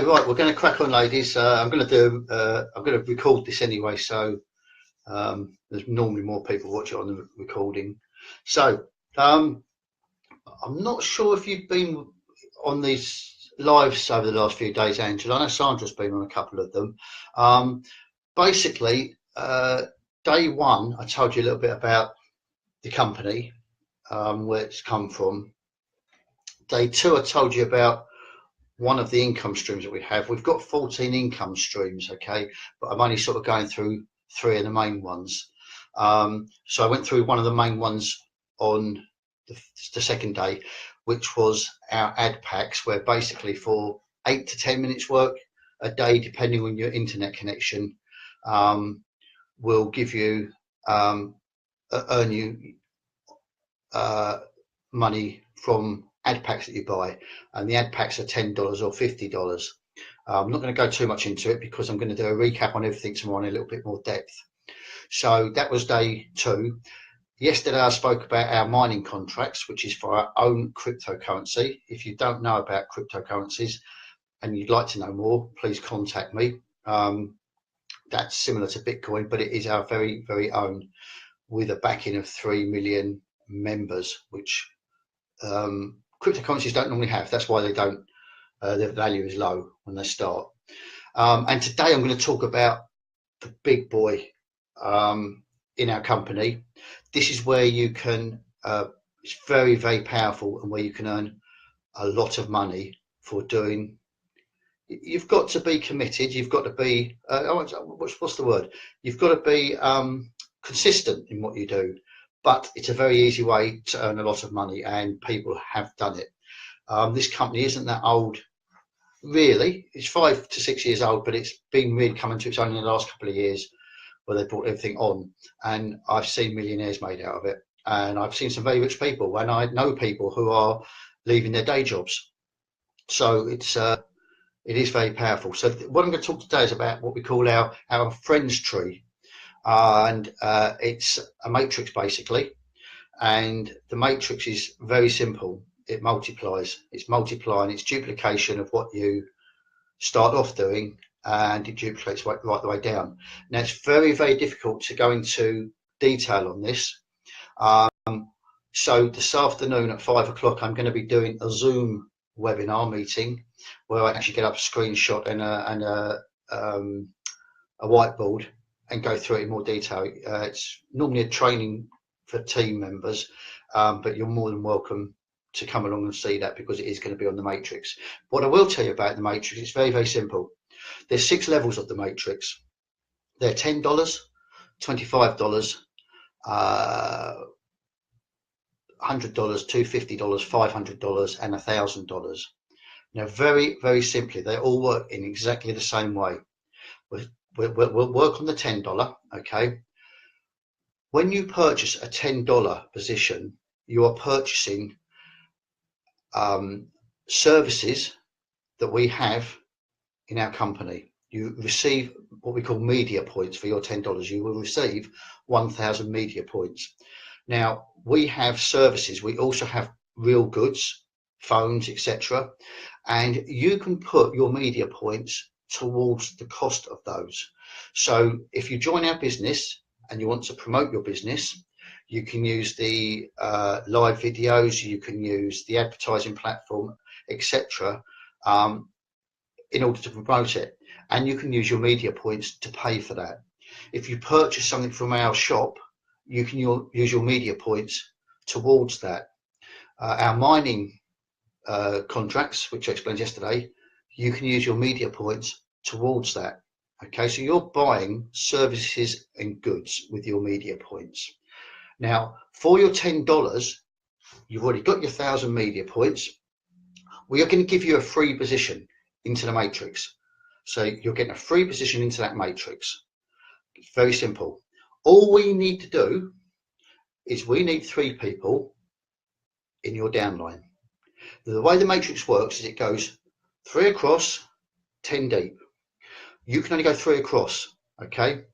Right, we're going to crack on, ladies. I'm going to record this anyway, so there's normally more people watch it on the recording. So I'm not sure if you've been on these lives over the last few days, Angela. I know Sandra's been on a couple of them. Basically, day one, I told you a little bit about the company, where it's come from. Day two, I told you about one of the income streams that we have. We've got 14 income streams, okay, but I'm only sort of going through three of the main ones. So I went through one of the main ones on the second day, which was our ad packs, where basically for 8 to 10 minutes work a day, depending on your internet connection, will give you earn you money from ad packs that you buy, and the ad packs are $10 or $50. I'm not going to go too much into it because I'm going to do a recap on everything tomorrow in a little bit more depth. So that was day two. Yesterday I spoke about our mining contracts, which is for our own cryptocurrency. If you don't know about cryptocurrencies and you'd like to know more, please contact me. That's similar to Bitcoin, but it is our very, very own, with a backing of 3 million members, which cryptocurrencies don't normally have. That's why they don't. Their value is low when they start. And today I'm going to talk about the big boy in our company. This is where you can. It's very, very powerful, and where you can earn a lot of money for doing. You've got to be committed. You've got to be. What's the word? You've got to be consistent in what you do. But it's a very easy way to earn a lot of money, and people have done it. This company isn't that old, really. It's 5 to 6 years old, but it's been really coming to its own in the last couple of years, where they brought everything on. And I've seen millionaires made out of it. And I've seen some very rich people, and I know people who are leaving their day jobs. So it is very powerful. So what I'm going to talk today is about what we call our friends tree. And it's a matrix basically, and the matrix is very simple. It multiplies. It's multiplying. It's duplication of what you start off doing, and it duplicates right the way down. Now it's very, very difficult to go into detail on this. So this afternoon at 5 o'clock I'm going to be doing a Zoom webinar meeting where I actually get up a screenshot and a whiteboard and go through it in more detail. It's normally a training for team members, but you're more than welcome to come along and see that, because it is going to be on the matrix. What I will tell you about the matrix is very, very simple. There's 6 levels of the matrix. They're $10, $25, $100, $250, $500, and $1,000. Now, very, very simply, they all work in exactly the same way. We'll work on the $10, okay? When you purchase a $10 position, you are purchasing services that we have in our company. You receive what we call media points for your $10. You will receive 1,000 media points. Now, we have services. We also have real goods, phones, etc. And you can put your media points towards the cost of those. So if you join our business and you want to promote your business, you can use the live videos, you can use the advertising platform, etc. In order to promote it, and you can use your media points to pay for that. If you purchase something from our shop, you can use your media points towards that. Our mining contracts, which I explained yesterday, you can use your media points towards that. Okay, so you're buying services and goods with your media points. Now, for your $10, you've already got your 1,000 media points. We are going to give you a free position into the matrix. So you're getting a free position into that matrix. It's very simple. All we need to do is we need 3 people in your downline. The way the matrix works is it goes 3 across, 10 deep. You can only go 3 across, okay?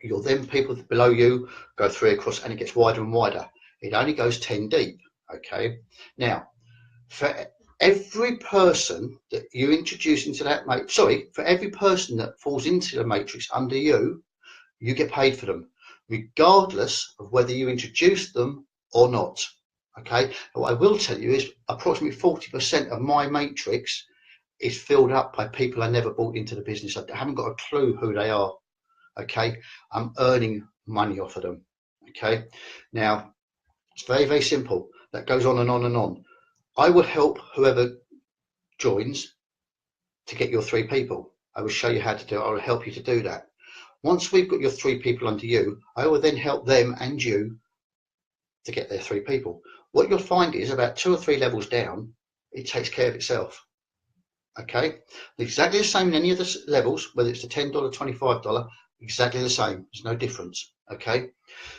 You'll then people below you go 3 across, and it gets wider and wider. It only goes 10 deep, okay? Now, for every person that you introduce into that for every person that falls into the matrix under you, you get paid for them, regardless of whether you introduce them or not. Okay. And what I will tell you is approximately 40% of my matrix is filled up by people I never brought into the business. I haven't got a clue who they are. Okay. I'm earning money off of them. Okay. Now, it's very, very simple. That goes on and on and on. I will help whoever joins to get your 3 people. I will show you how to do it. I will help you to do that. Once we've got your 3 people under you, I will then help them and you to get their 3 people. What you'll find is about 2 or 3 levels down, it takes care of itself. Okay, exactly the same in any of the levels, whether it's the $10, $25, exactly the same. There's no difference. Okay,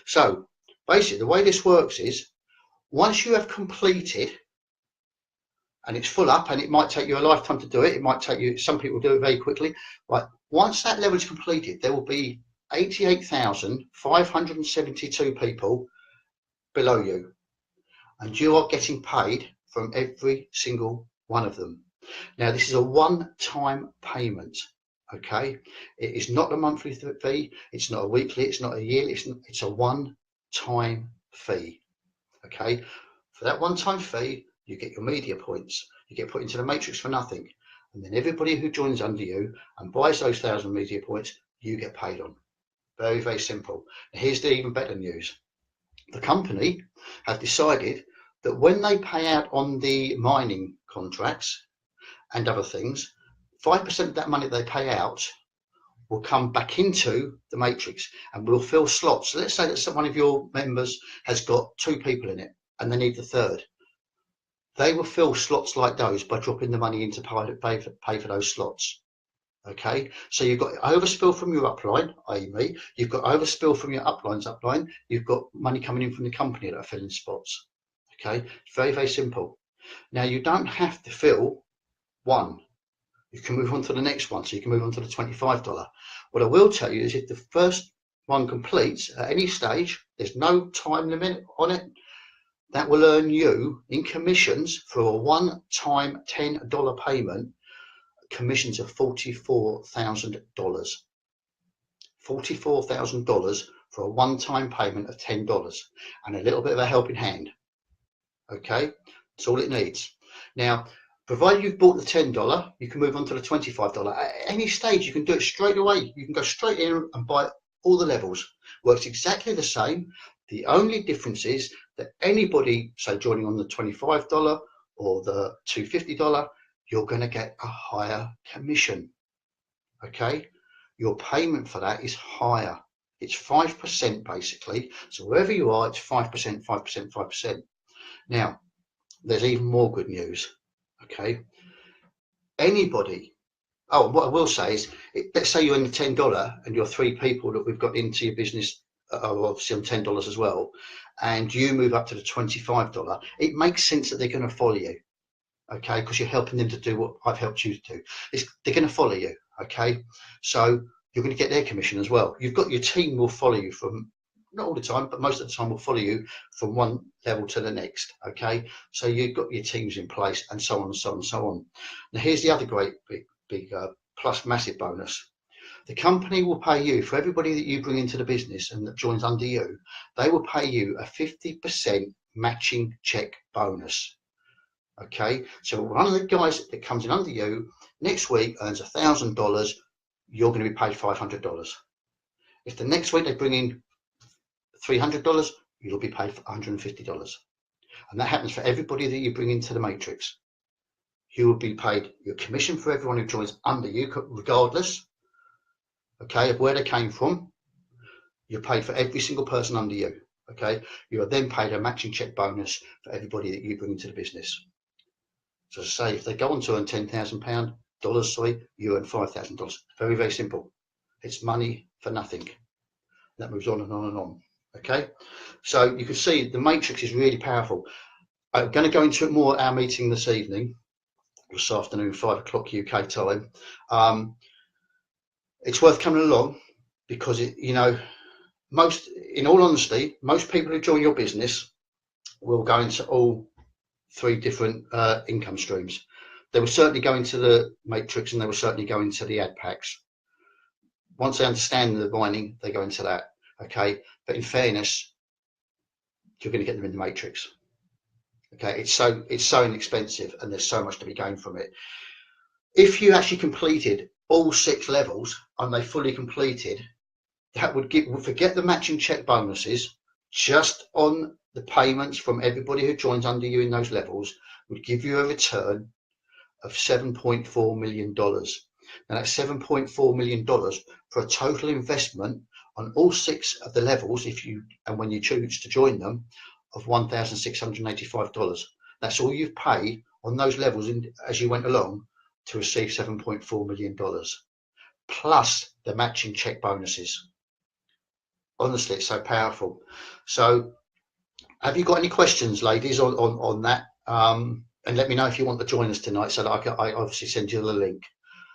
so basically the way this works is once you have completed and it's full up, and it might take you a lifetime to do it, it might take you, some people do it very quickly, right? Once that level is completed, there will be 88,572 people below you, and you are getting paid from every single one of them. Now, this is a one-time payment, okay? It is not a monthly fee, it's not a weekly, it's not a yearly, it's a one-time fee, okay? For that one-time fee, you get your media points, you get put into the matrix for nothing, and then everybody who joins under you and buys those 1,000 media points, you get paid on. Very, very simple. And here's the even better news. The company have decided that when they pay out on the mining contracts and other things, 5% of that money they pay out will come back into the matrix and will fill slots. So let's say that one of your members has got 2 people in it and they need the 3rd. They will fill slots like those by dropping the money into pay for those slots. Okay, so you've got overspill from your upline, i.e. me, you've got overspill from your upline's upline, you've got money coming in from the company that are filling spots. Okay, it's very, very simple. Now, you don't have to fill one. You can move on to the next one, so you can move on to the $25. What I will tell you is if the first one completes at any stage, there's no time limit on it, that will earn you in commissions for a one-time $10 payment, commissions of $44,000. $44,000 for a one-time payment of $10 and a little bit of a helping hand. Okay, that's all it needs. Now, provided you've bought the $10, you can move on to the $25. At any stage, you can do it straight away. You can go straight in and buy all the levels. Works exactly the same. The only difference is that anybody, say, joining on the $25 or the $250, you're going to get a higher commission. Okay, your payment for that is higher. It's 5% basically. So wherever you are, it's 5%, 5%, 5%. Now, there's even more good news. Okay, anybody. Oh, what I will say is, let's say you're in the $10 and you're 3 people that we've got into your business are obviously on $10 as well, and you move up to the $25. It makes sense that they're going to follow you. Okay, because you're helping them to do what I've helped you to do. They're going to follow you. Okay, so you're going to get their commission as well. You've got your team will follow you from, not all the time, but most of the time will follow you from one level to the next. Okay, so you've got your teams in place and so on and so on and so on. Now here's the other great big plus massive bonus. The company will pay you for everybody that you bring into the business and that joins under you. They will pay you a 50% matching check bonus. Okay, so one of the guys that comes in under you next week earns $1,000, you're going to be paid $500. If the next week they bring in $300, you'll be paid for $150. And that happens for everybody that you bring into the matrix. You will be paid your commission for everyone who joins under you, regardless, okay, of where they came from. You're paid for every single person under you. Okay, you are then paid a matching check bonus for everybody that you bring into the business. So say if they go on to earn $10,000, you earn $5,000. Very, very simple. It's money for nothing. That moves on and on and on. Okay, so you can see the matrix is really powerful. I'm going to go into it more at our meeting this evening, this afternoon, 5 o'clock UK time. It's worth coming along because in all honesty, most people who join your business will go into all three different income streams. They will certainly go into the matrix, and they will certainly go into the ad packs. Once they understand the mining, they go into that. Okay, but in fairness, you're going to get them in the matrix. Okay, it's so inexpensive, and there's so much to be gained from it. If you actually completed all 6 levels and they fully completed, that would forget the matching check bonuses, just on the payments from everybody who joins under you in those levels, would give you a return of $7.4 million. Now that's $7.4 million for a total investment on all 6 of the levels, when you choose to join them, of $1,685. That's all you've paid on those levels as you went along to receive $7.4 million, plus the matching check bonuses. Honestly, it's so powerful. So have you got any questions, ladies, on that? And let me know if you want to join us tonight, so that I obviously send you the link.